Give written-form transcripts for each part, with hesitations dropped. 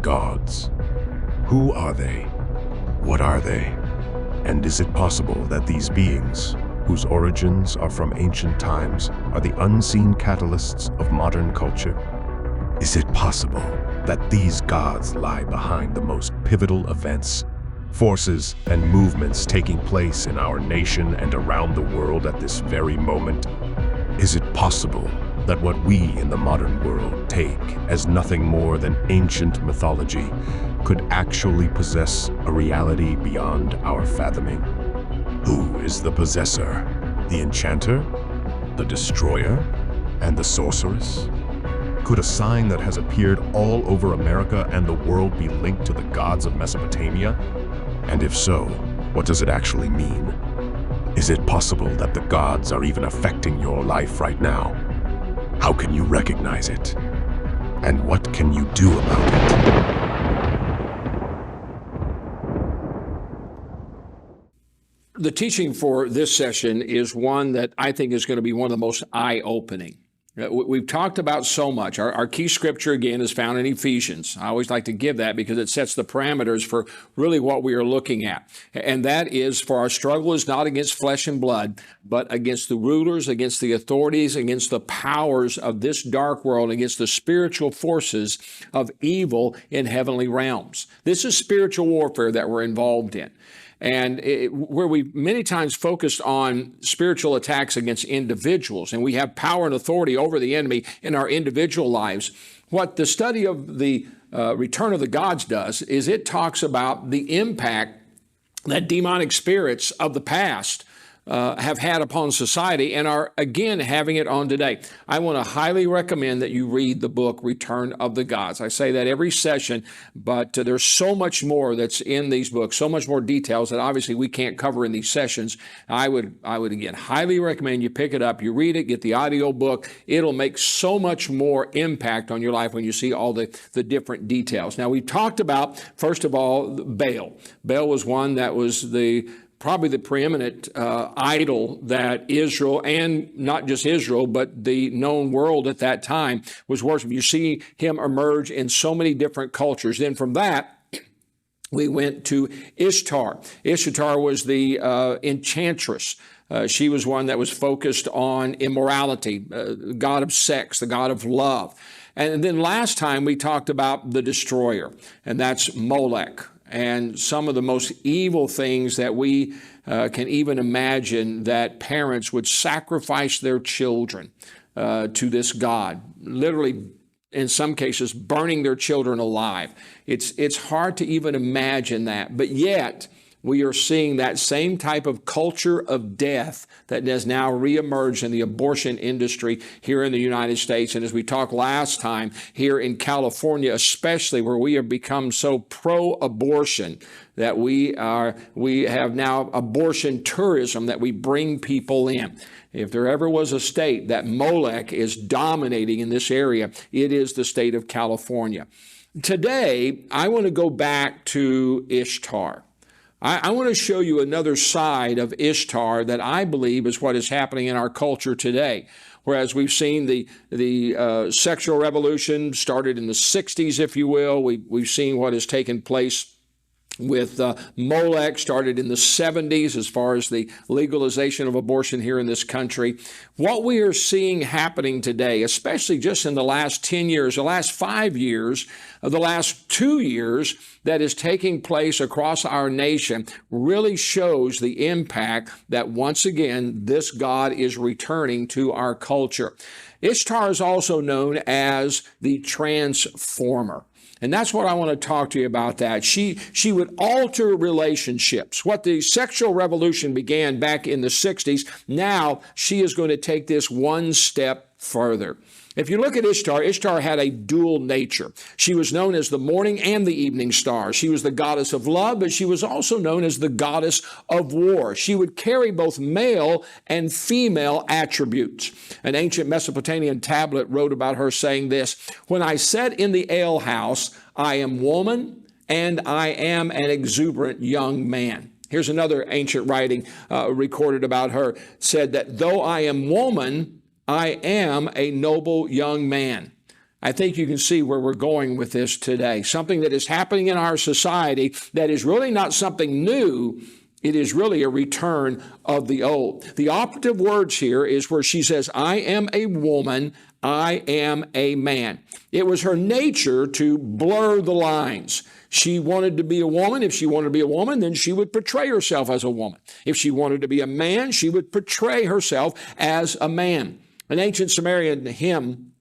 gods. Who are they? What are they? And is it possible that these beings, whose origins are from ancient times, are the unseen catalysts of modern culture? Is it possible that these gods lie behind the most pivotal events, forces, and movements taking place in our nation and around the world at this very moment? Is it possible that what we in the modern world take as nothing more than ancient mythology could actually possess a reality beyond our fathoming? Who is the possessor? The enchanter? The destroyer? And the sorceress? Could a sign that has appeared all over America and the world be linked to the gods of Mesopotamia? And if so, what does it actually mean? Is it possible that the gods are even affecting your life right now? How can you recognize it? And what can you do about it? The teaching for this session is one that I think is going to be one of the most eye-opening. We've talked about so much. Our key scripture, again, is found in Ephesians. I always like to give that because it sets the parameters for really what we are looking at. And that is, for our struggle is not against flesh and blood, but against the rulers, against the authorities, against the powers of this dark world, against the spiritual forces of evil in heavenly realms. This is spiritual warfare that we're involved in. And where we've many times focused on spiritual attacks against individuals, and we have power and authority over the enemy in our individual lives, what the study of the return of the gods does is it talks about the impact that demonic spirits of the past have had upon society and are again having it on today. I want to highly recommend that you read the book Return of the Gods. I say that every session, but there's so much more that's in these books, so much more details that obviously we can't cover in these sessions. I would again highly recommend you pick it up, you read it, get the audio book. It'll make so much more impact on your life when you see all the different details. Now, we talked about, first of all, Baal. Baal was one that was probably the preeminent idol that Israel, and not just Israel, but the known world at that time was worshiping. You see him emerge in so many different cultures. Then from that, we went to Ishtar. Ishtar was the enchantress. She was one that was focused on immorality, god of sex, the god of love. And then last time we talked about the destroyer, and that's Molech. And some of the most evil things that we can even imagine that parents would sacrifice their children to this god, literally in some cases burning their children alive. It's hard to even imagine that, but yet we are seeing that same type of culture of death that has now reemerged in the abortion industry here in the United States. And as we talked last time, here in California especially, where we have become so pro-abortion that we have now abortion tourism, that we bring people in. If there ever was a state that Molech is dominating in this area, it is the state of California. Today, I want to go back to Ishtar. I want to show you another side of Ishtar that I believe is what is happening in our culture today. Whereas we've seen the sexual revolution started in the 60s, if you will. We've seen what has taken place with Molech, started in the 70s as far as the legalization of abortion here in this country. What we are seeing happening today, especially just in the last 10 years, the last 5 years, the last 2 years that is taking place across our nation really shows the impact that once again this God is returning to our culture. Ishtar is also known as the transformer. And that's what I want to talk to you about that. She would alter relationships. What the sexual revolution began back in the 60s, now she is going to take this one step further. If you look at Ishtar, Ishtar had a dual nature. She was known as the morning and the evening star. She was the goddess of love, but she was also known as the goddess of war. She would carry both male and female attributes. An ancient Mesopotamian tablet wrote about her saying this: "When I sat in the alehouse, I am woman and I am an exuberant young man." Here's another ancient writing recorded about her, said that though I am woman, I am a noble young man. I think you can see where we're going with this today. Something that is happening in our society that is really not something new. It is really a return of the old. The operative words here is where she says, I am a woman, I am a man. It was her nature to blur the lines. She wanted to be a woman. If she wanted to be a woman, then she would portray herself as a woman. If she wanted to be a man, she would portray herself as a man. An ancient Sumerian hymn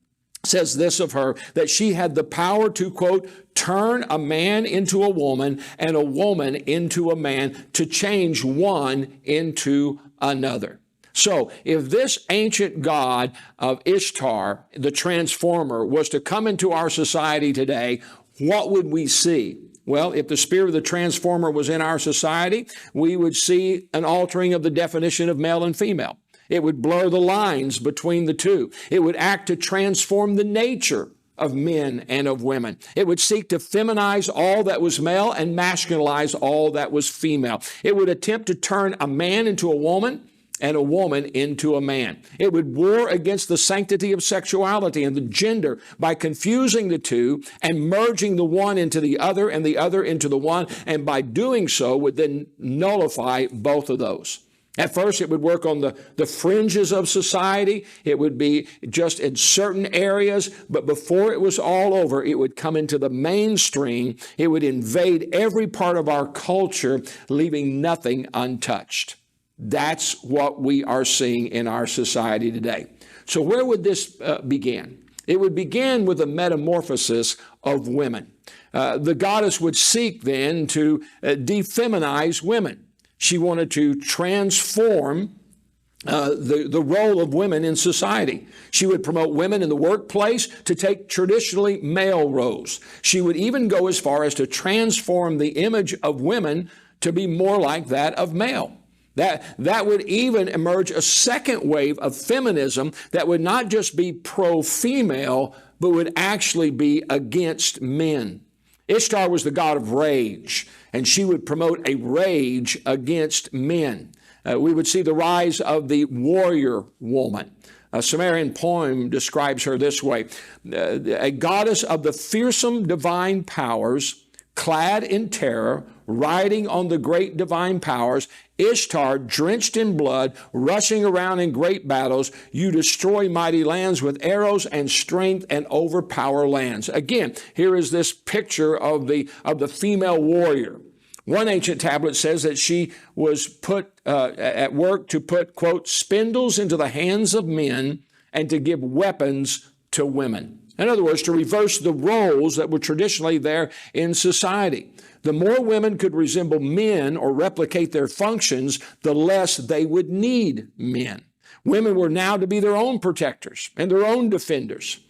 says this of her, that she had the power to, quote, turn a man into a woman and a woman into a man, to change one into another. So if this ancient god of Ishtar, the transformer, was to come into our society today, what would we see? Well, if the spirit of the transformer was in our society, we would see an altering of the definition of male and female. It would blur the lines between the two. It would act to transform the nature of men and of women. It would seek to feminize all that was male and masculinize all that was female. It would attempt to turn a man into a woman and a woman into a man. It would war against the sanctity of sexuality and the gender by confusing the two and merging the one into the other and the other into the one, and by doing so would then nullify both of those. At first, it would work on the fringes of society. It would be just in certain areas, but before it was all over, it would come into the mainstream. It would invade every part of our culture, leaving nothing untouched. That's what we are seeing in our society today. So where would this begin? It would begin with a metamorphosis of women. The goddess would seek then to defeminize women. She wanted to transform the role of women in society. She would promote women in the workplace to take traditionally male roles. She would even go as far as to transform the image of women to be more like that of male. That would even emerge a second wave of feminism that would not just be pro-female, but would actually be against men. Ishtar was the god of rage, and she would promote a rage against men. We would see the rise of the warrior woman. A Sumerian poem describes her this way: a goddess of the fearsome divine powers, clad in terror, riding on the great divine powers, Ishtar, drenched in blood, rushing around in great battles, you destroy mighty lands with arrows and strength and overpower lands. Again, here is this picture of the female warrior. One ancient tablet says that she was put at work to put, quote, spindles into the hands of men and to give weapons to women. In other words, to reverse the roles that were traditionally there in society. The more women could resemble men or replicate their functions, the less they would need men. Women were now to be their own protectors and their own defenders.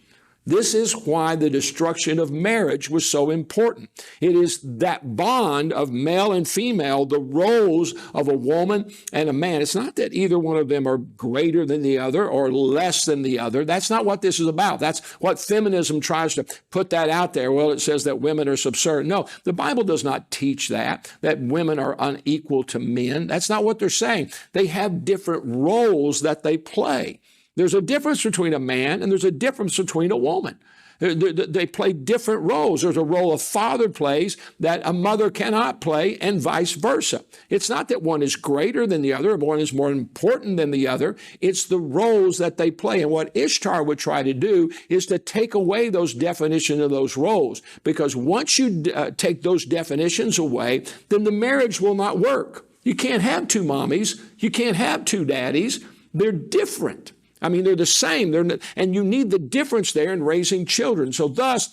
This is why the destruction of marriage was so important. It is that bond of male and female, the roles of a woman and a man. It's not that either one of them are greater than the other or less than the other. That's not what this is about. That's what feminism tries to put that out there. Well, it says that women are subservient. No, the Bible does not teach that women are unequal to men. That's not what they're saying. They have different roles that they play. There's a difference between a man and there's a difference between a woman. They play different roles. There's a role a father plays that a mother cannot play, and vice versa. It's not that one is greater than the other, or one is more important than the other. It's the roles that they play. And what Ishtar would try to do is to take away those definitions of those roles. Because once you take those definitions away, then the marriage will not work. You can't have two mommies. You can't have two daddies. They're different. I mean, they're the same, and you need the difference there in raising children. So thus,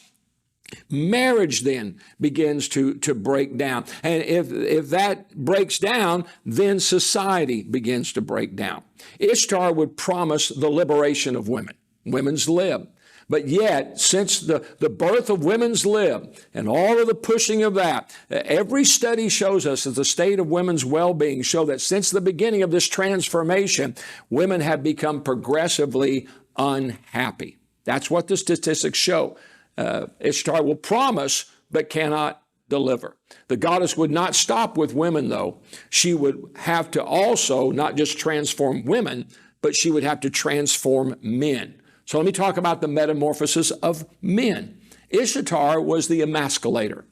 marriage then begins to break down. And if that breaks down, then society begins to break down. Ishtar would promise the liberation of women, women's lib. But yet, since the birth of women's lib and all of the pushing of that, every study shows us that the state of women's well-being show that since the beginning of this transformation, women have become progressively unhappy. That's what the statistics show. Ishtar will promise, but cannot deliver. The goddess would not stop with women, though. She would have to also not just transform women, but she would have to transform men. So let me talk about the metamorphosis of men. Ishtar was the emasculator.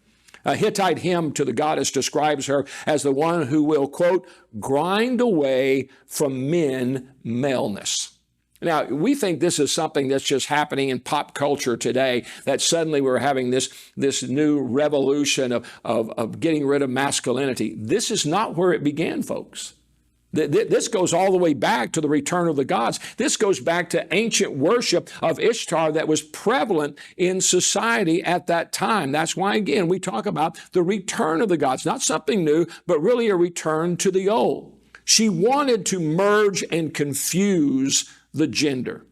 A Hittite hymn to the goddess describes her as the one who will, quote, grind away from men maleness. Now, we think this is something that's just happening in pop culture today, that suddenly we're having this new revolution of getting rid of masculinity. This is not where it began, folks. This goes all the way back to the return of the gods. This goes back to ancient worship of Ishtar that was prevalent in society at that time. That's why, again, we talk about the return of the gods, not something new, but really a return to the old. She wanted to merge and confuse the gender.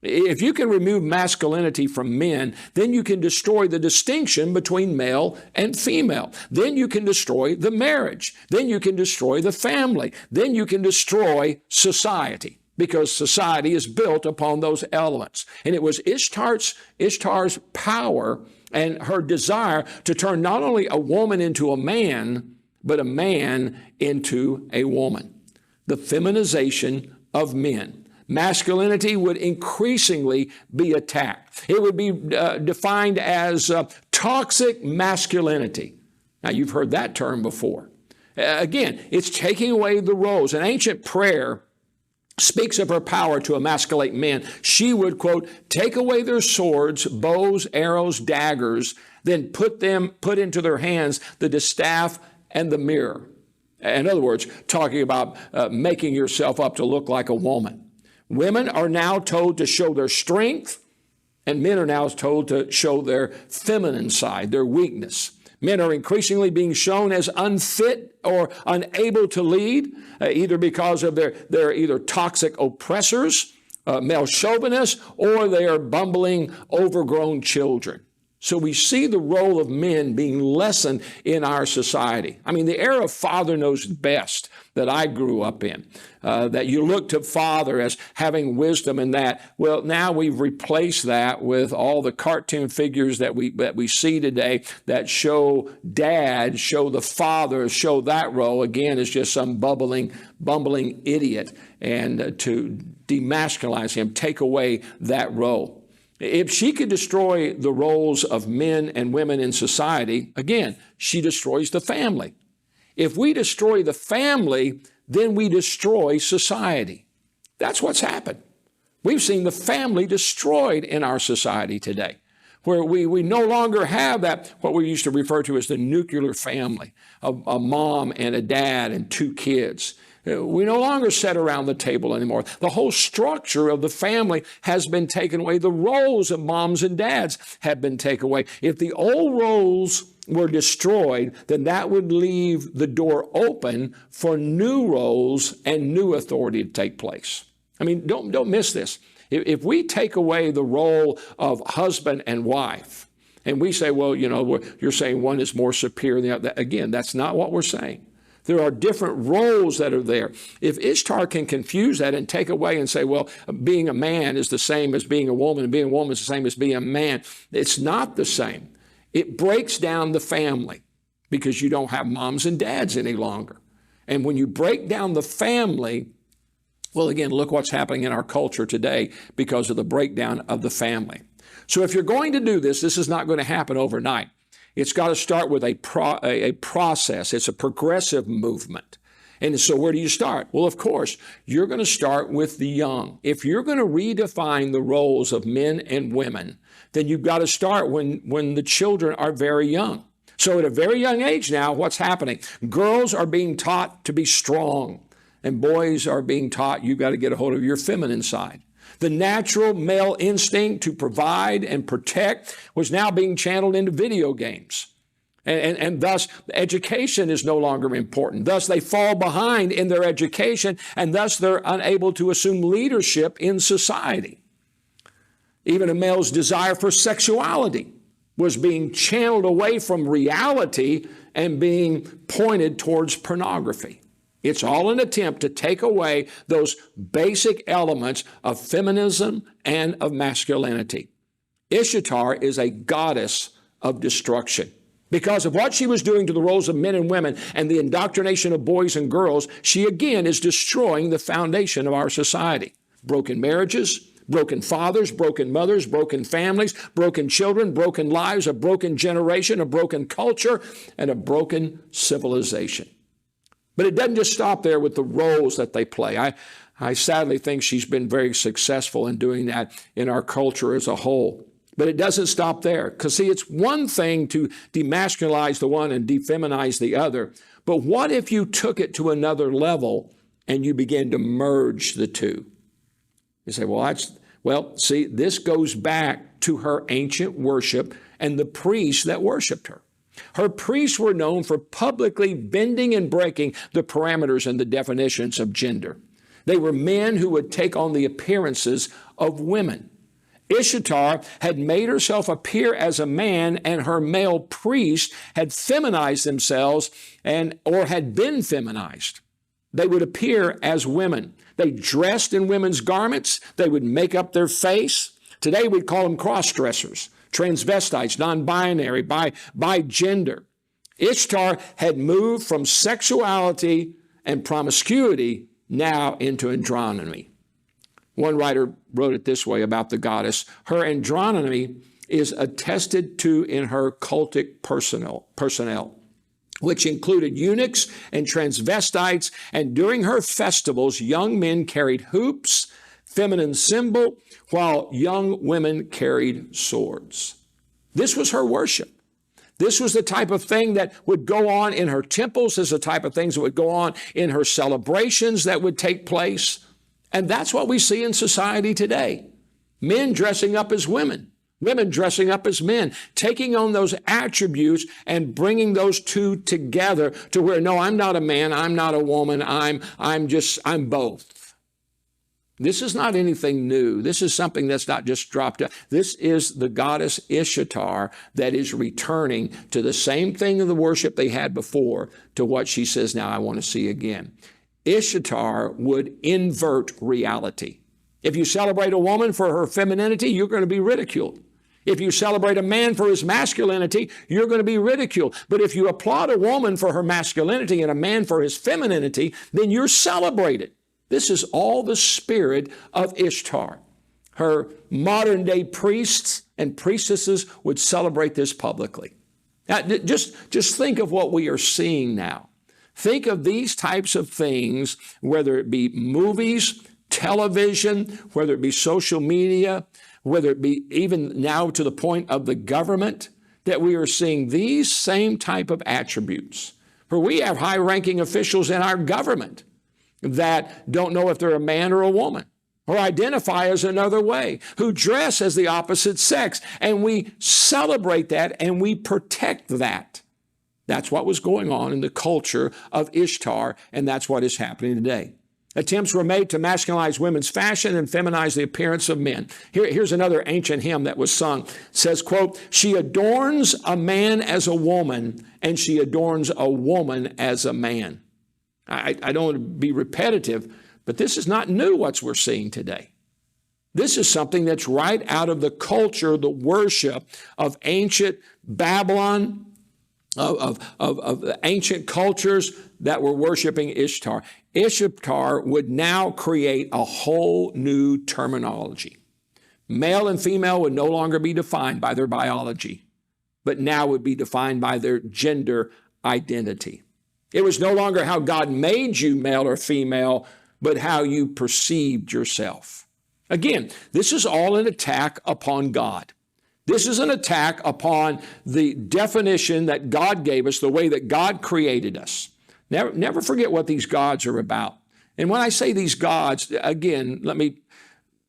If you can remove masculinity from men, then you can destroy the distinction between male and female. Then you can destroy the marriage. Then you can destroy the family. Then you can destroy society, because society is built upon those elements. And it was Ishtar's power and her desire to turn not only a woman into a man, but a man into a woman. The feminization of men. Masculinity would increasingly be attacked. It would be defined as toxic masculinity. Now, you've heard that term before. Again, it's taking away the roles. An ancient prayer speaks of her power to emasculate men. She would, quote, take away their swords, bows, arrows, daggers, then put into their hands the distaff and the mirror. In other words, talking about making yourself up to look like a woman. Women are now told to show their strength, and men are now told to show their feminine side, their weakness. Men are increasingly being shown as unfit or unable to lead, either because of they're either toxic oppressors, male chauvinists, or they are bumbling, overgrown children. So we see the role of men being lessened in our society. I mean, the era of father knows best that I grew up in, that you look to father as having wisdom in that. Well, now we've replaced that with all the cartoon figures that we see today that show dad, show the father, show that role, again, as just some bumbling idiot, and to demasculinize him, take away that role. If she could destroy the roles of men and women in society, again, she destroys the family. If we destroy the family, then we destroy society. That's what's happened. We've seen the family destroyed in our society today, where we no longer have that, what we used to refer to as the nuclear family, a mom and a dad and two kids. We no longer sit around the table anymore. The whole structure of the family has been taken away. The roles of moms and dads have been taken away. If the old roles were destroyed, then that would leave the door open for new roles and new authority to take place. I mean, don't miss this. If we take away the role of husband and wife, and we say, well, you're saying one is more superior than the other. Again, that's not what we're saying. There are different roles that are there. If Ishtar can confuse that and take away and say, well, being a man is the same as being a woman, and being a woman is the same as being a man, it's not the same. It breaks down the family because you don't have moms and dads any longer. And when you break down the family, well, again, look what's happening in our culture today because of the breakdown of the family. So if you're going to do this, this is not going to happen overnight. It's got to start with a process. It's a progressive movement. And so where do you start? Well, of course, you're going to start with the young. If you're going to redefine the roles of men and women, then you've got to start when the children are very young. So at a very young age now, what's happening? Girls are being taught to be strong, and boys are being taught you've got to get a hold of your feminine side. The natural male instinct to provide and protect was now being channeled into video games. And thus, education is no longer important. Thus, they fall behind in their education, and thus they're unable to assume leadership in society. Even a male's desire for sexuality was being channeled away from reality and being pointed towards pornography. It's all an attempt to take away those basic elements of feminism and of masculinity. Ishtar is a goddess of destruction. Because of what she was doing to the roles of men and women and the indoctrination of boys and girls, she again is destroying the foundation of our society. Broken marriages, Broken fathers, broken mothers, broken families, broken children, broken lives, a broken generation, a broken culture, and a broken civilization. But it doesn't just stop there with the roles that they play. I sadly think she's been very successful in doing that in our culture as a whole. But it doesn't stop there. Because, see, it's one thing to demasculinize the one and defeminize the other. But what if you took it to another level and you began to merge the two? You say, see, this goes back to her ancient worship and the priests that worshiped her. Her priests were known for publicly bending and breaking the parameters and the definitions of gender. They were men who would take on the appearances of women. Ishtar had made herself appear as a man, and her male priests had feminized themselves or had been feminized. They would appear as women. They dressed in women's garments. They would make up their face. Today we'd call them cross-dressers, transvestites, non-binary, by gender. Ishtar had moved from sexuality and promiscuity now into androgyny. One writer wrote it this way about the goddess: her androgyny is attested to in her cultic personnel, which included eunuchs and transvestites, and during her festivals, young men carried hoops, feminine symbol, while young women carried swords. This was her worship. This was the type of thing that would go on in her temples. This is the type of things that would go on in her celebrations that would take place. And that's what we see in society today. Men dressing up as women, women dressing up as men, taking on those attributes and bringing those two together to where, no, I'm not a man, I'm not a woman, I'm both. This is not anything new. This is something that's not just dropped out. This is the goddess Ishtar that is returning to the same thing of the worship they had before to what she says, now I want to see again. Ishtar would invert reality. If you celebrate a woman for her femininity, you're going to be ridiculed. If you celebrate a man for his masculinity, you're going to be ridiculed. But if you applaud a woman for her masculinity and a man for his femininity, then you're celebrated. This is all the spirit of Ishtar. Her modern day priests and priestesses would celebrate this publicly. Now, just think of what we are seeing now. Think of these types of things, whether it be movies, television, whether it be social media, whether it be even now to the point of the government, that we are seeing these same type of attributes. For we have high-ranking officials in our government that don't know if they're a man or a woman, or identify as another way, who dress as the opposite sex, and we celebrate that and we protect that. That's what was going on in the culture of Ishtar, and that's what is happening today. Attempts were made to masculinize women's fashion and feminize the appearance of men. Here's another ancient hymn that was sung. It says, quote, she adorns a man as a woman, and she adorns a woman as a man. I don't want to be repetitive, but this is not new, what we're seeing today. This is something that's right out of the culture, the worship of ancient Babylon, of ancient cultures that were worshiping Ishtar. Ishtar would now create a whole new terminology. Male and female would no longer be defined by their biology, but now would be defined by their gender identity. It was no longer how God made you male or female, but how you perceived yourself. Again, this is all an attack upon God. This is an attack upon the definition that God gave us, the way that God created us. Never forget what these gods are about. And when I say these gods, again, let me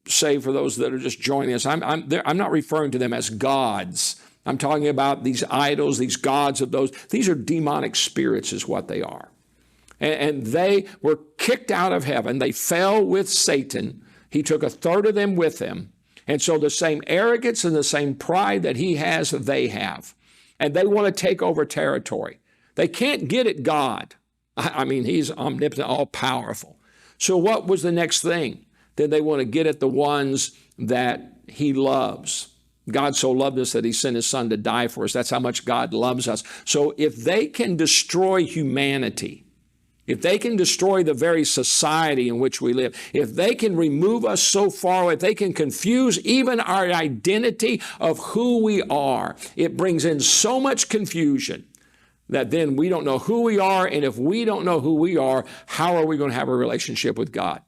say for those that are just joining us, I'm not referring to them as gods. I'm talking about these idols, these gods of those. These are demonic spirits is what they are. And they were kicked out of heaven. They fell with Satan. He took a third of them with him. And so the same arrogance and the same pride that he has, they have. And they want to take over territory. They can't get at God. I mean, he's omnipotent, all-powerful. So what was the next thing? Then they want to get at the ones that he loves. God so loved us that he sent his son to die for us. That's how much God loves us. So if they can destroy humanity, if they can destroy the very society in which we live, if they can remove us so far away, if they can confuse even our identity of who we are, it brings in so much confusion that then we don't know who we are. And if we don't know who we are, how are we going to have a relationship with God?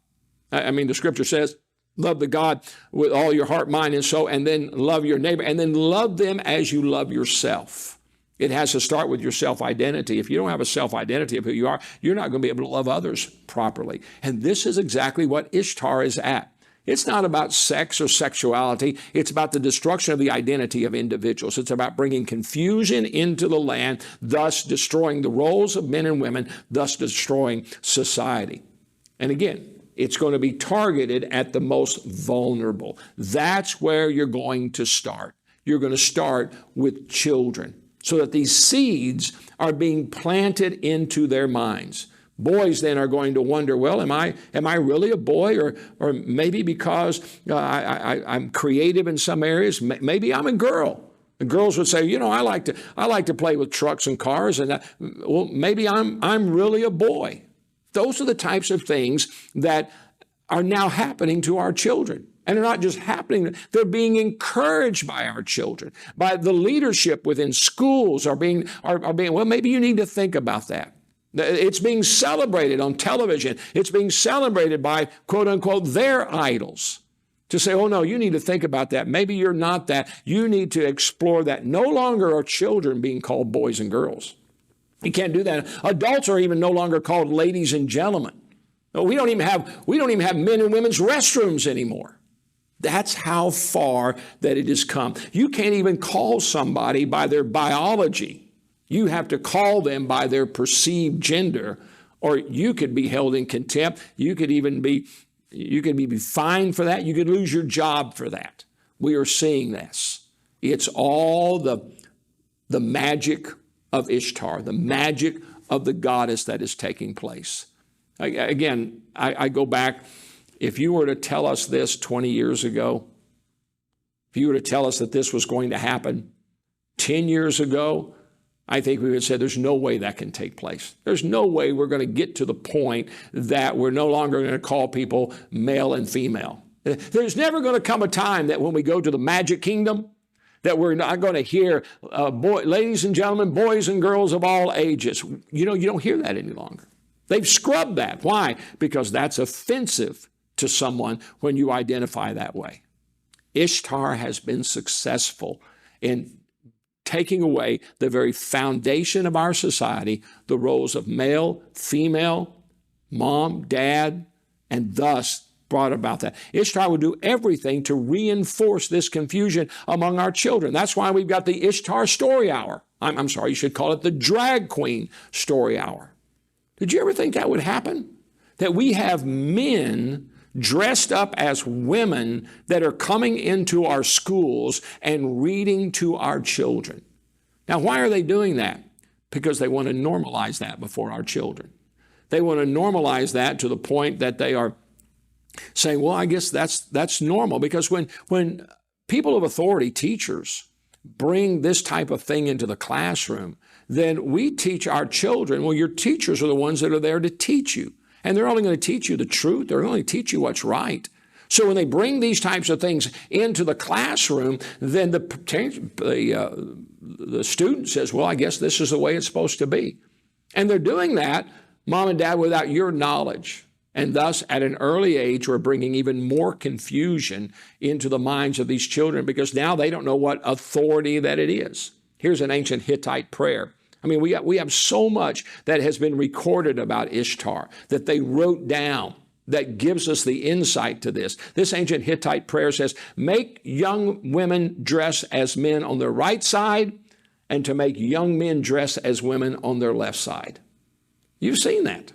I mean, the scripture says, love the God with all your heart, mind, and soul, and then love your neighbor, and then love them as you love yourself. It has to start with your self-identity. If you don't have a self-identity of who you are, you're not going to be able to love others properly. And this is exactly what Ishtar is at. It's not about sex or sexuality. It's about the destruction of the identity of individuals. It's about bringing confusion into the land, thus destroying the roles of men and women, thus destroying society. And again, it's going to be targeted at the most vulnerable. That's where you're going to start. You're going to start with children, so that these seeds are being planted into their minds. Boys then are going to wonder, well, am I really a boy? Or maybe because I'm creative in some areas, maybe I'm a girl. The girls would say, I like to play with trucks and cars, and well, maybe I'm really a boy. Those are the types of things that are now happening to our children. And they're not just happening, they're being encouraged by our children, by the leadership within schools are being, well, maybe you need to think about that. It's being celebrated on television. It's being celebrated by, quote unquote, their idols. To say, oh no, you need to think about that. Maybe you're not that. You need to explore that. No longer are children being called boys and girls. You can't do that. Adults are even no longer called ladies and gentlemen. We don't even have men and women's restrooms anymore. That's how far that it has come. You can't even call somebody by their biology. You have to call them by their perceived gender, or you could be held in contempt. You could be fined for that. You could lose your job for that. We are seeing this. It's all the magic of Ishtar, the magic of the goddess that is taking place. Again, I go back. If you were to tell us this 20 years ago, if you were to tell us that this was going to happen 10 years ago, I think we would say there's no way that can take place. There's no way we're going to get to the point that we're no longer going to call people male and female. There's never going to come a time that when we go to the magic kingdom, that we're not going to hear, ladies and gentlemen, boys and girls of all ages. You don't hear that any longer. They've scrubbed that. Why? Because that's offensive to someone when you identify that way. Ishtar has been successful in taking away the very foundation of our society, the roles of male, female, mom, dad, and thus brought about that. Ishtar would do everything to reinforce this confusion among our children. That's why we've got the Ishtar Story Hour. I'm sorry, you should call it the Drag Queen Story Hour. Did you ever think that would happen? That we have men dressed up as women that are coming into our schools and reading to our children. Now, why are they doing that? Because they want to normalize that before our children. They want to normalize that to the point that they are saying, well, I guess that's normal. Because when people of authority, teachers, bring this type of thing into the classroom, then we teach our children, well, your teachers are the ones that are there to teach you. And they're only going to teach you the truth. They're only going to teach you what's right. So when they bring these types of things into the classroom, then the student says, well, I guess this is the way it's supposed to be. And they're doing that, mom and dad, without your knowledge. And thus, at an early age, we're bringing even more confusion into the minds of these children because now they don't know what authority that it is. Here's an ancient Hittite prayer. I mean, we have so much that has been recorded about Ishtar that they wrote down that gives us the insight to this. This ancient Hittite prayer says, make young women dress as men on their right side and to make young men dress as women on their left side. You've seen that.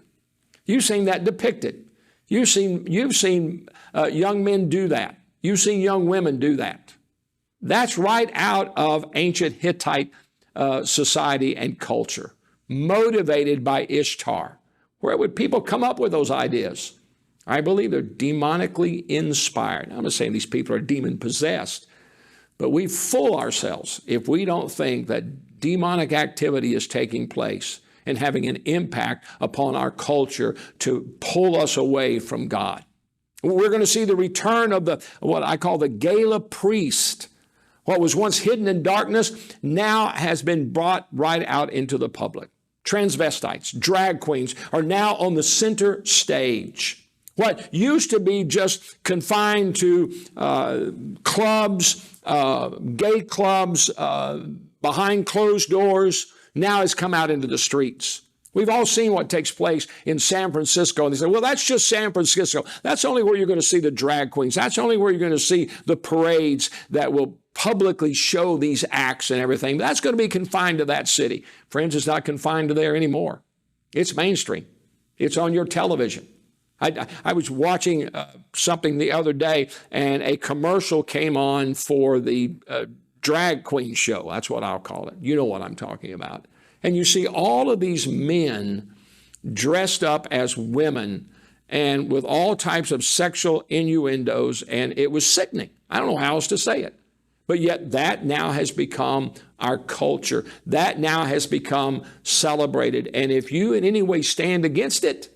You've seen that depicted. You've seen young men do that. You've seen young women do that. That's right out of ancient Hittite society and culture, motivated by Ishtar. Where would people come up with those ideas? I believe they're demonically inspired. I'm not saying these people are demon possessed, but we fool ourselves if we don't think that demonic activity is taking place and having an impact upon our culture to pull us away from God. We're going to see the return of what I call the gala priest. What was once hidden in darkness now has been brought right out into the public. Transvestites, drag queens are now on the center stage. What used to be just confined to clubs, gay clubs, behind closed doors, now has come out into the streets. We've all seen what takes place in San Francisco. And they say, well, that's just San Francisco. That's only where you're going to see the drag queens. That's only where you're going to see the parades that will publicly show these acts and everything. That's going to be confined to that city. Friends, it's not confined to there anymore. It's mainstream. It's on your television. I was watching something the other day, and a commercial came on for the drag queen show. That's what I'll call it. You know what I'm talking about. And you see all of these men dressed up as women and with all types of sexual innuendos, and it was sickening. I don't know how else to say it. But yet that now has become our culture. That now has become celebrated. And if you in any way stand against it,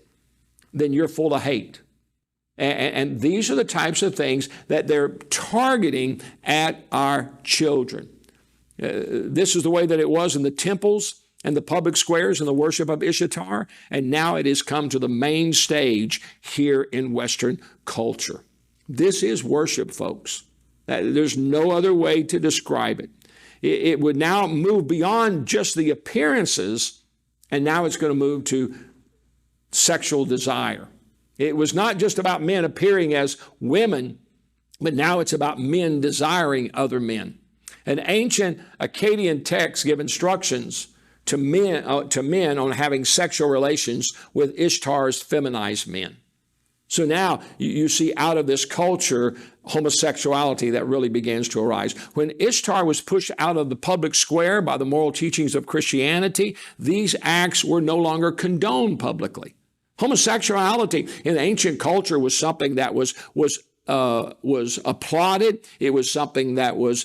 then you're full of hate. And these are the types of things that they're targeting at our children. This is the way that it was in the temples and the public squares and the worship of Ishtar, and now it has come to the main stage here in Western culture. This is worship, folks. There's no other way to describe it. It would now move beyond just the appearances, and now it's going to move to sexual desire. It was not just about men appearing as women, but now it's about men desiring other men. An ancient Akkadian text gave instructions to men on having sexual relations with Ishtar's feminized men. So now you see out of this culture homosexuality that really begins to arise. When Ishtar was pushed out of the public square by the moral teachings of Christianity, these acts were no longer condoned publicly. Homosexuality in ancient culture was something that was applauded. It was something that was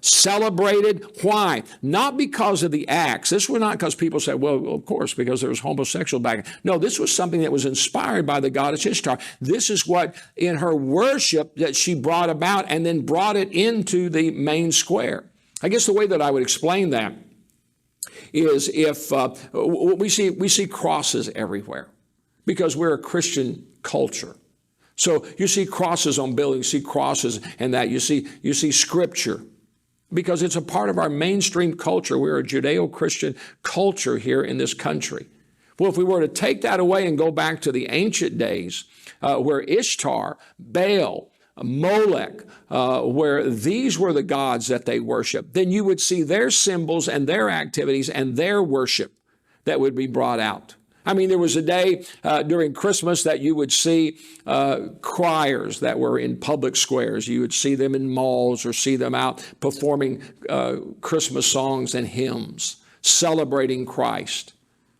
celebrated. Why? Not because of the acts. This was not because people said, well, of course, because there was homosexual back. No, this was something that was inspired by the goddess Ishtar. This is what in her worship that she brought about and then brought it into the main square. I guess the way that I would explain that is if we see crosses everywhere because we're a Christian culture. So you see crosses on buildings, you see crosses and that. You see scripture because it's a part of our mainstream culture. We're a Judeo-Christian culture here in this country. Well, if we were to take that away and go back to the ancient days where Ishtar, Baal, Molech, where these were the gods that they worshiped, then you would see their symbols and their activities and their worship that would be brought out. I mean, there was a day during Christmas that you would see choirs that were in public squares. You would see them in malls or see them out performing Christmas songs and hymns, celebrating Christ.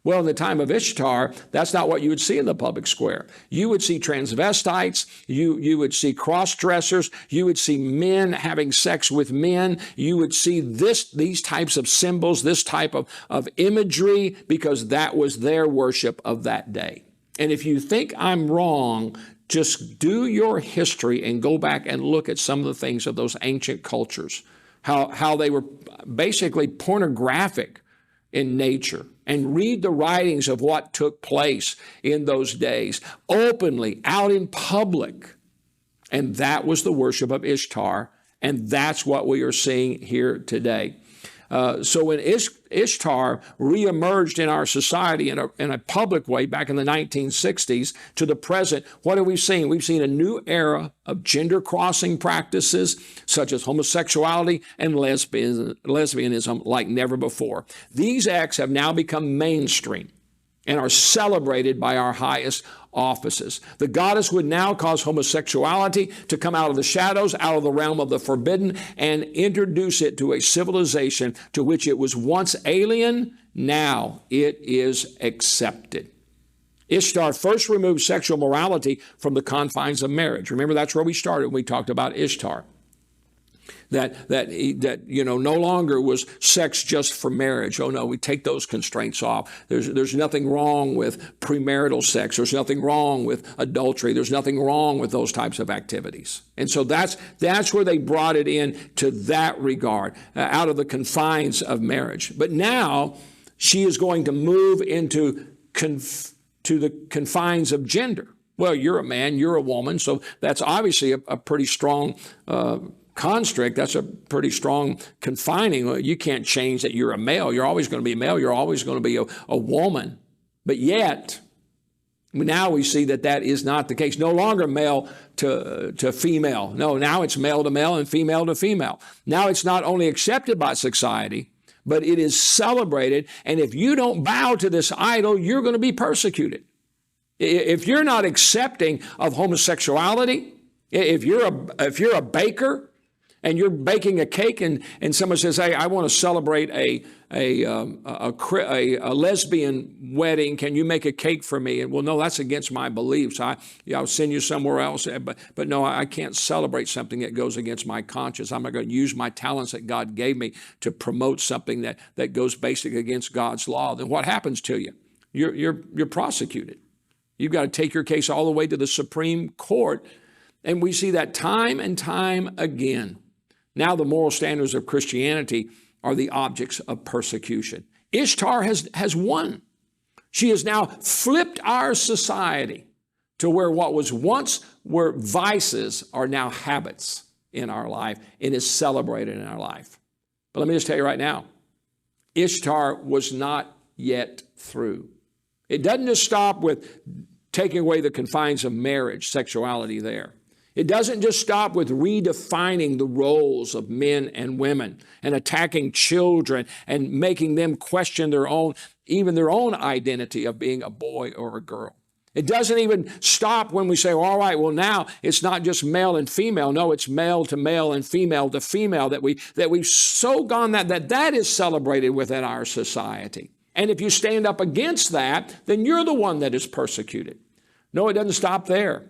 Well, in the time of Ishtar, that's not what you would see in the public square. You would see transvestites, you would see cross-dressers, you would see men having sex with men, you would see these types of symbols, this type of imagery, because that was their worship of that day. And if you think I'm wrong, just do your history and go back and look at some of the things of those ancient cultures, how they were basically pornographic in nature, and read the writings of what took place in those days, openly, out in public. And that was the worship of Ishtar, and that's what we are seeing here today. So when Ishtar reemerged in our society in a public way back in the 1960s to the present, what have we seen? We've seen a new era of gender crossing practices such as homosexuality and lesbianism like never before. These acts have now become mainstream and are celebrated by our highest offices. The goddess would now cause homosexuality to come out of the shadows, out of the realm of the forbidden, and introduce it to a civilization to which it was once alien. Now it is accepted. Ishtar first removed sexual morality from the confines of marriage. Remember, that's where we started when we talked about Ishtar. That no longer was sex just for marriage. Oh no, we take those constraints off. There's nothing wrong with premarital sex. There's nothing wrong with adultery. There's nothing wrong with those types of activities. And so that's where they brought it in to that regard, out of the confines of marriage. But now she is going to move into to the confines of gender. Well, you're a man, you're a woman, so that's obviously a pretty strong constrict. That's a pretty strong confining. You can't change that you're a male. You're always going to be a male. You're always going to be a woman. But yet, now we see that is not the case. No longer male to female. No, now it's male to male and female to female. Now it's not only accepted by society, but it is celebrated. And if you don't bow to this idol, you're going to be persecuted. If you're not accepting of homosexuality, if you're a baker and you're baking a cake and someone says, "Hey, I want to celebrate a lesbian wedding. Can you make a cake for me?" And well, no, that's against my beliefs. I'll send you somewhere else. But no, I can't celebrate something that goes against my conscience. I'm not going to use my talents that God gave me to promote something that goes basically against God's law. Then what happens to you? You're prosecuted. You've got to take your case all the way to the Supreme Court. And we see that time and time again. Now the moral standards of Christianity are the objects of persecution. Ishtar has won. She has now flipped our society to where what was once were vices are now habits in our life and is celebrated in our life. But let me just tell you right now, Ishtar was not yet through. It doesn't just stop with taking away the confines of marriage, sexuality there. It doesn't just stop with redefining the roles of men and women and attacking children and making them question even their own identity of being a boy or a girl. It doesn't even stop when we say, all right, well, now it's not just male and female. No, it's male to male and female to female, that we've so gone that is celebrated within our society. And if you stand up against that, then you're the one that is persecuted. No, it doesn't stop there.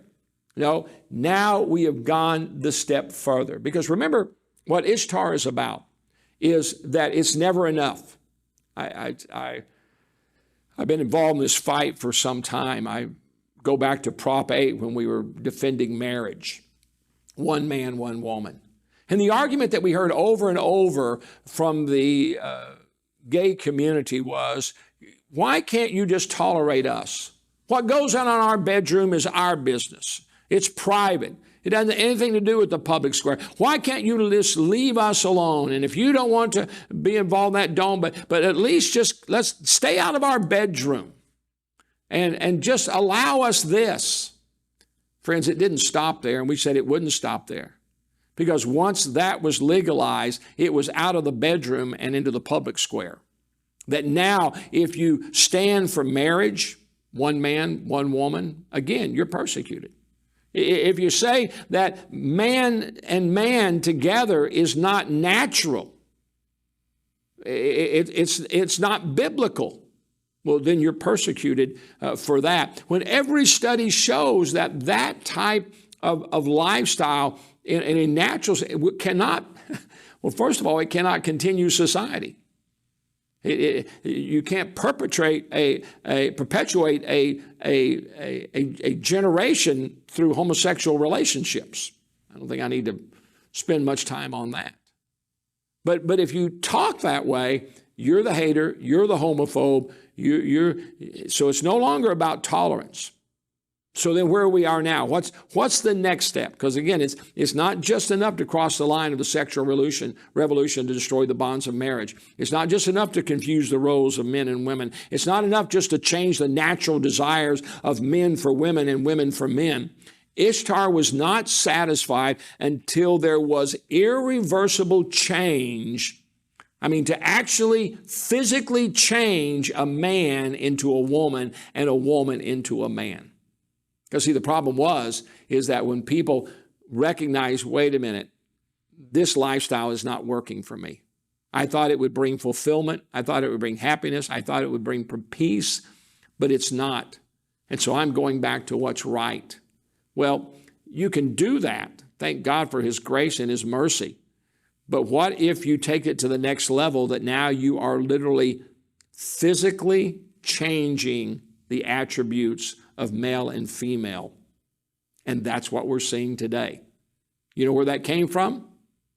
No, now we have gone the step further. Because remember, what Ishtar is about is that it's never enough. I've been involved in this fight for some time. I go back to Prop 8 when we were defending marriage. One man, one woman. And the argument that we heard over and over from the gay community was, why can't you just tolerate us? What goes on in our bedroom is our business. It's private. It doesn't have anything to do with the public square. Why can't you just leave us alone? And if you don't want to be involved in that, don't, but at least just let's stay out of our bedroom and just allow us this. Friends, it didn't stop there, and we said it wouldn't stop there. Because once that was legalized, it was out of the bedroom and into the public square. That now, if you stand for marriage, one man, one woman, again, you're persecuted. If you say that man and man together is not natural, it's not biblical, well, then you're persecuted for that. When every study shows that type of lifestyle in a natural cannot, well, first of all, it cannot continue society. You can't perpetuate a generation through homosexual relationships. I don't think I need to spend much time on that. But if you talk that way, you're the hater, you're the homophobe. So it's no longer about tolerance. So then where we are now, what's the next step? Because again, it's not just enough to cross the line of the sexual revolution to destroy the bonds of marriage. It's not just enough to confuse the roles of men and women. It's not enough just to change the natural desires of men for women and women for men. Ishtar was not satisfied until there was irreversible change. I mean, to actually physically change a man into a woman and a woman into a man. Because see, the problem is that when people recognize, wait a minute, this lifestyle is not working for me. I thought it would bring fulfillment. I thought it would bring happiness. I thought it would bring peace, but it's not. And so I'm going back to what's right. Well, you can do that. Thank God for His grace and His mercy. But what if you take it to the next level, that now you are literally physically changing the attributes of male and female? And that's what we're seeing today. You know where that came from?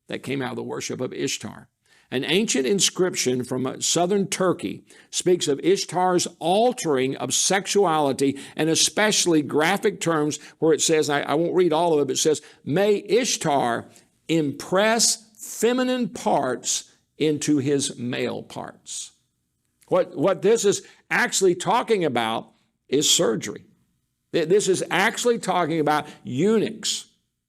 That came out of the worship of Ishtar. An ancient inscription from southern Turkey speaks of Ishtar's altering of sexuality, and especially graphic terms where it says, I won't read all of it, but it says, may Ishtar impress feminine parts into his male parts. What this is actually talking about is surgery. This is actually talking about eunuchs,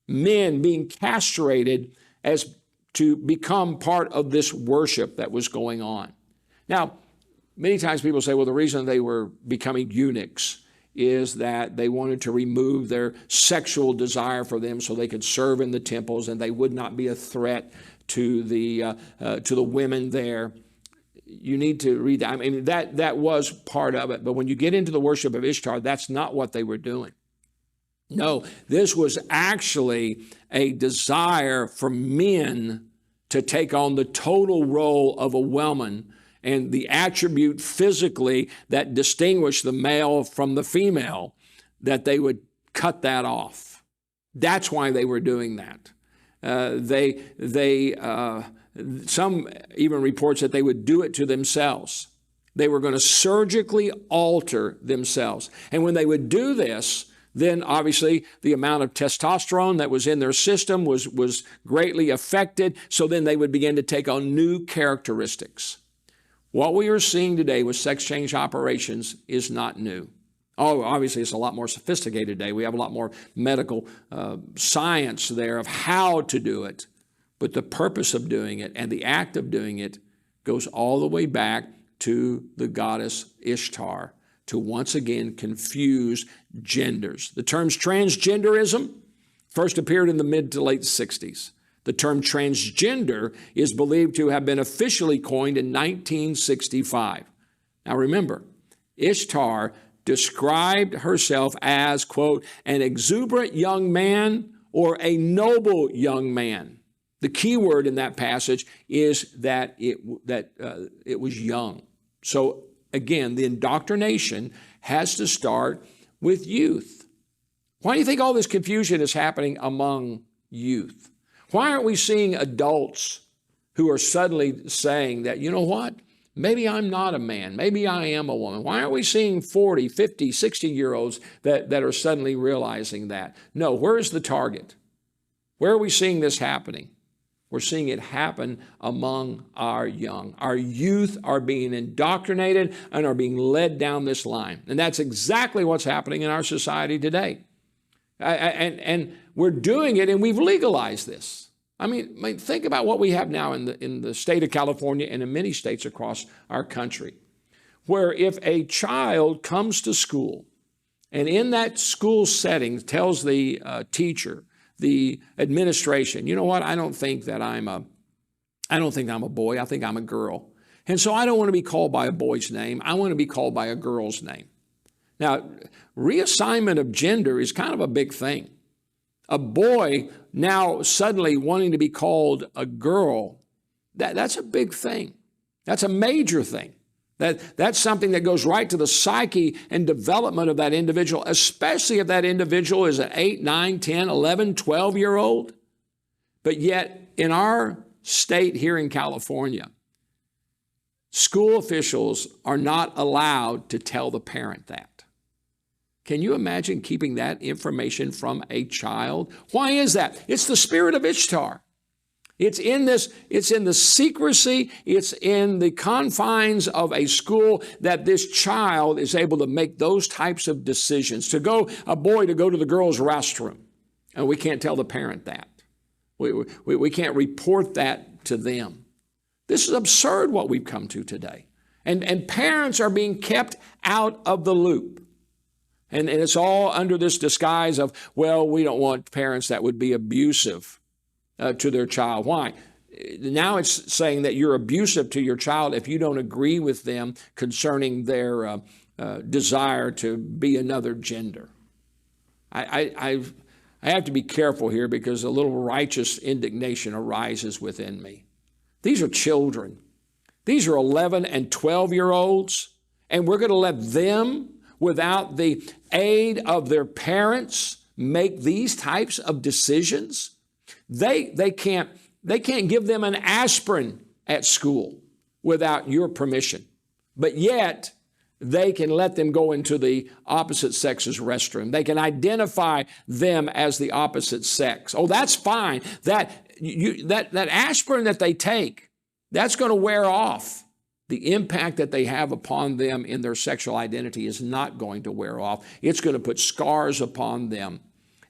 men being castrated as to become part of this worship that was going on. Now, many times people say, well, the reason they were becoming eunuchs is that they wanted to remove their sexual desire for them so they could serve in the temples and they would not be a threat to the women there. You need to read that. I mean, that was part of it. But when you get into the worship of Ishtar, that's not what they were doing. No, this was actually a desire for men to take on the total role of a woman and the attribute physically that distinguished the male from the female, that they would cut that off. That's why they were doing that. Some even reports that they would do it to themselves. They were going to surgically alter themselves. And when they would do this, then obviously the amount of testosterone that was in their system was greatly affected. So then they would begin to take on new characteristics. What we are seeing today with sex change operations is not new. Oh, obviously it's a lot more sophisticated today. We have a lot more medical science there of how to do it. But the purpose of doing it and the act of doing it goes all the way back to the goddess Ishtar, to once again confuse genders. The terms transgenderism first appeared in the mid to late 60s. The term transgender is believed to have been officially coined in 1965. Now remember, Ishtar described herself as, quote, an exuberant young man or a noble young man. The key word in that passage is that it was young. So again, the indoctrination has to start with youth. Why do you think all this confusion is happening among youth? Why aren't we seeing adults who are suddenly saying that, you know what, maybe I'm not a man, maybe I am a woman? Why aren't we seeing 40, 50, 60-year-olds that are suddenly realizing that? No, where is the target? Where are we seeing this happening? We're seeing it happen among our young. Our youth are being indoctrinated and are being led down this line. And that's exactly what's happening in our society today. And we're doing it, and we've legalized this. I mean, think about what we have now in the state of California and in many states across our country, where if a child comes to school and in that school setting tells the teacher, the administration, you know what, I don't think I'm a boy, I think I'm a girl. And so I don't want to be called by a boy's name, I want to be called by a girl's name. Now, reassignment of gender is kind of a big thing. A boy now suddenly wanting to be called a girl, that's a big thing. That's a major thing. That's something that goes right to the psyche and development of that individual, especially if that individual is an 8, 9, 10, 11, 12-year-old. But yet, in our state here in California, school officials are not allowed to tell the parent that. Can you imagine keeping that information from a child? Why is that? It's the spirit of Ishtar. It's in the secrecy, it's in the confines of a school that this child is able to make those types of decisions. A boy to go to the girls' restroom, and we can't tell the parent that. We can't report that to them. This is absurd what we've come to today. And parents are being kept out of the loop. And it's all under this disguise of, well, we don't want parents that would be abusive to their child. Why? Now it's saying that you're abusive to your child if you don't agree with them concerning their desire to be another gender. I have to be careful here because a little righteous indignation arises within me. These are children. These are 11 and 12-year-olds, and we're going to let them, without the aid of their parents, make these types of decisions. They can't give them an aspirin at school without your permission. But yet, they can let them go into the opposite sex's restroom. They can identify them as the opposite sex. Oh, that's fine. That aspirin that they take, that's going to wear off. The impact that they have upon them in their sexual identity is not going to wear off. It's going to put scars upon them.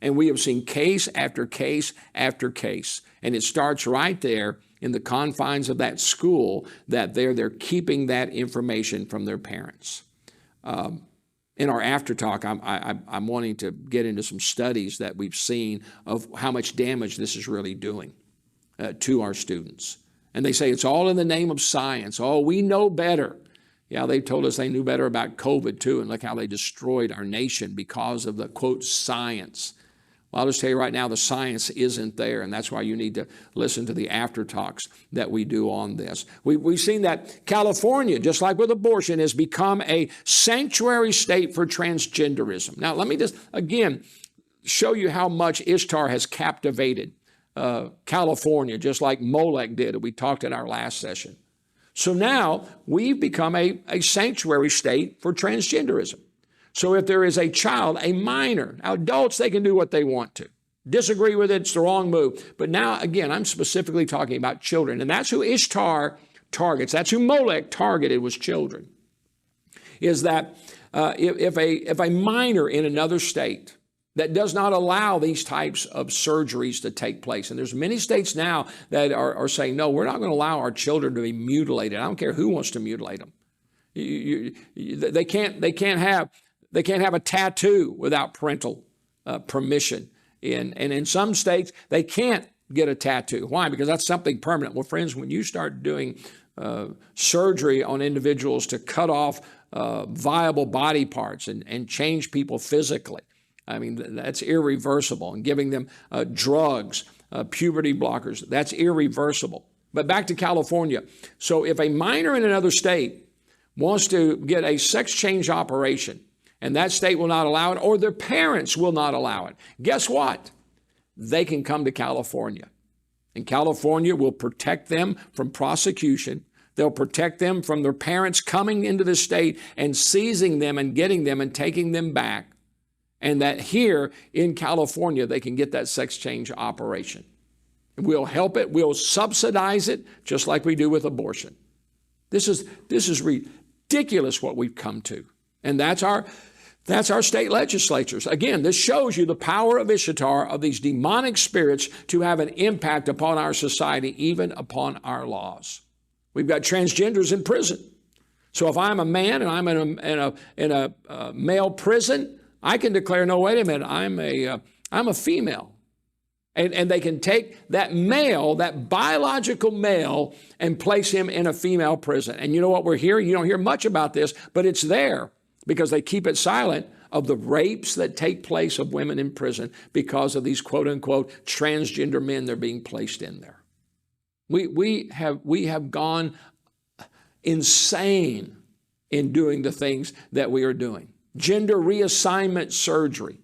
And we have seen case after case after case. And it starts right there in the confines of that school, that they're keeping that information from their parents. In our after talk, I'm wanting to get into some studies that we've seen of how much damage this is really doing to our students. And they say it's all in the name of science. Oh, we know better. Yeah, they told us they knew better about COVID too, and look how they destroyed our nation because of the, quote, science. Well, I'll just tell you right now, the science isn't there, and that's why you need to listen to the after talks that we do on this. We've seen that California, just like with abortion, has become a sanctuary state for transgenderism. Now, let me just, again, show you how much Ishtar has captivated California, just like Molech did, we talked in our last session. So now we've become a sanctuary state for transgenderism. So if there is a child, a minor, now adults, they can do what they want to. Disagree with it, it's the wrong move. But now, again, I'm specifically talking about children. And that's who Ishtar targets. That's who Molech targeted, was children. Is that if a minor in another state that does not allow these types of surgeries to take place, and there's many states now that are saying, no, we're not going to allow our children to be mutilated. I don't care who wants to mutilate them. They can't have a tattoo without parental permission. And in some states, they can't get a tattoo. Why? Because that's something permanent. Well, friends, when you start doing surgery on individuals to cut off viable body parts and change people physically, I mean, that's irreversible. And giving them drugs, puberty blockers, that's irreversible. But back to California. So if a minor in another state wants to get a sex change operation, and that state will not allow it, or their parents will not allow it, guess what? They can come to California. And California will protect them from prosecution. They'll protect them from their parents coming into the state and seizing them and getting them and taking them back. And that here in California, they can get that sex change operation. We'll help it. We'll subsidize it, just like we do with abortion. This is ridiculous what we've come to. And that's our state legislatures. Again, this shows you the power of Ishtar, of these demonic spirits, to have an impact upon our society, even upon our laws. We've got transgenders in prison. So if I'm a man and I'm in a male prison, I can declare, no, wait a minute, I'm a female. And they can take that male, that biological male, and place him in a female prison. And you know what we're hearing? You don't hear much about this, but it's there because they keep it silent, of the rapes that take place of women in prison because of these quote unquote transgender men that are being placed in there. We have gone insane in doing the things that we are doing. Gender reassignment surgery.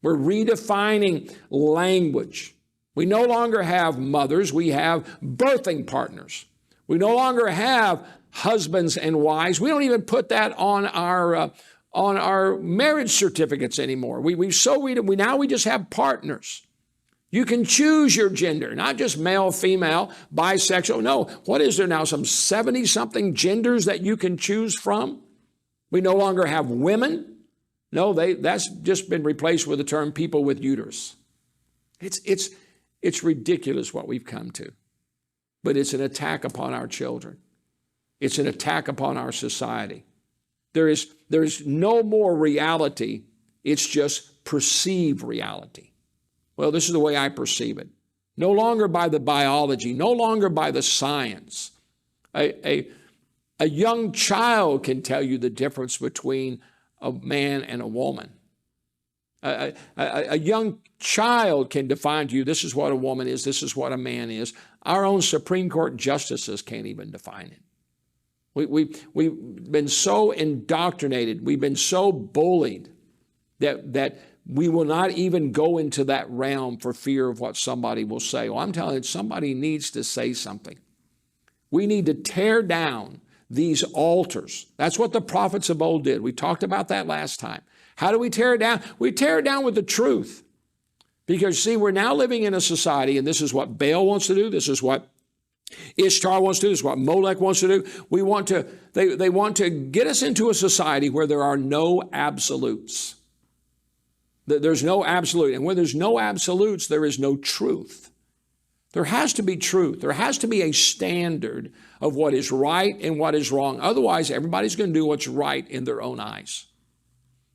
We're redefining language. We no longer have mothers, we have birthing partners. We no longer have husbands and wives. We don't even put that on our marriage certificates anymore. We now just have partners. You can choose your gender, not just male, female, bisexual. No, what is there now? Some 70-something genders that you can choose from? We no longer have women. No, that's just been replaced with the term people with uterus. It's ridiculous what we've come to. But it's an attack upon our children. It's an attack upon our society. There is no more reality. It's just perceived reality. Well, this is the way I perceive it. No longer by the biology, no longer by the science. A young child can tell you the difference between a man and a woman. A young child can define to you, this is what a woman is, this is what a man is. Our own Supreme Court justices can't even define it. We've been so indoctrinated, we've been so bullied that we will not even go into that realm for fear of what somebody will say. Well, I'm telling you, somebody needs to say something. We need to tear down these altars. That's what the prophets of old did. We talked about that last time. How do we tear it down? We tear it down with the truth. Because, see, we're now living in a society, and this is what Baal wants to do. This is what Ishtar wants to do. This is what Molech wants to do. They want to get us into a society where there are no absolutes. There's no absolute. And where there's no absolutes, there is no truth. There has to be truth. There has to be a standard of what is right and what is wrong. Otherwise, everybody's going to do what's right in their own eyes.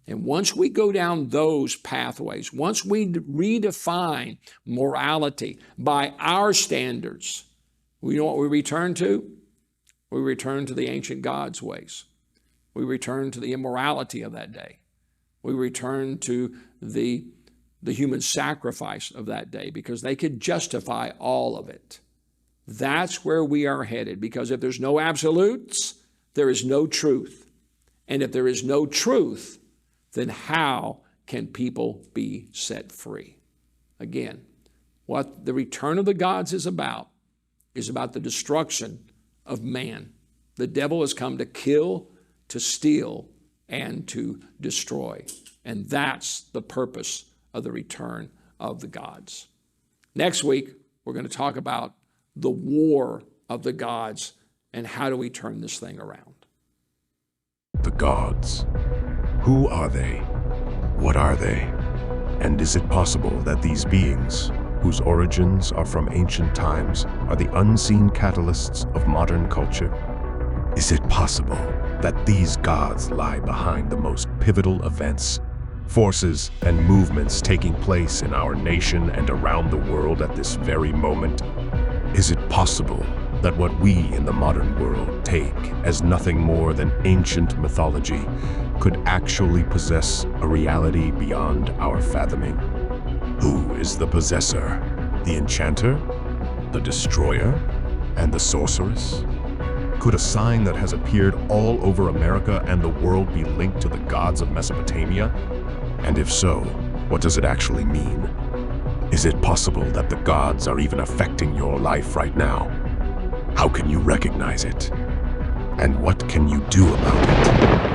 And once we go down those pathways, once we redefine morality by our standards, you know what we return to? We return to the ancient gods' ways. We return to the immorality of that day. We return to the human sacrifice of that day because they could justify all of it. That's where we are headed, because if there's no absolutes, there is no truth. And if there is no truth, then how can people be set free? Again, what the return of the gods is about the destruction of man. The devil has come to kill, to steal, and to destroy. And that's the purpose of the return of the gods. Next week, we're going to talk about the war of the gods and how do we turn this thing around. The gods. Who are they? What are they? And is it possible that these beings, whose origins are from ancient times, are the unseen catalysts of modern culture? Is it possible that these gods lie behind the most pivotal events, forces, and movements taking place in our nation and around the world at this very moment? Is it possible that what we in the modern world take as nothing more than ancient mythology could actually possess a reality beyond our fathoming? Who is the possessor? The enchanter? The destroyer? And the sorceress? Could a sign that has appeared all over America and the world be linked to the gods of Mesopotamia? And if so, what does it actually mean? Is it possible that the gods are even affecting your life right now? How can you recognize it? And what can you do about it?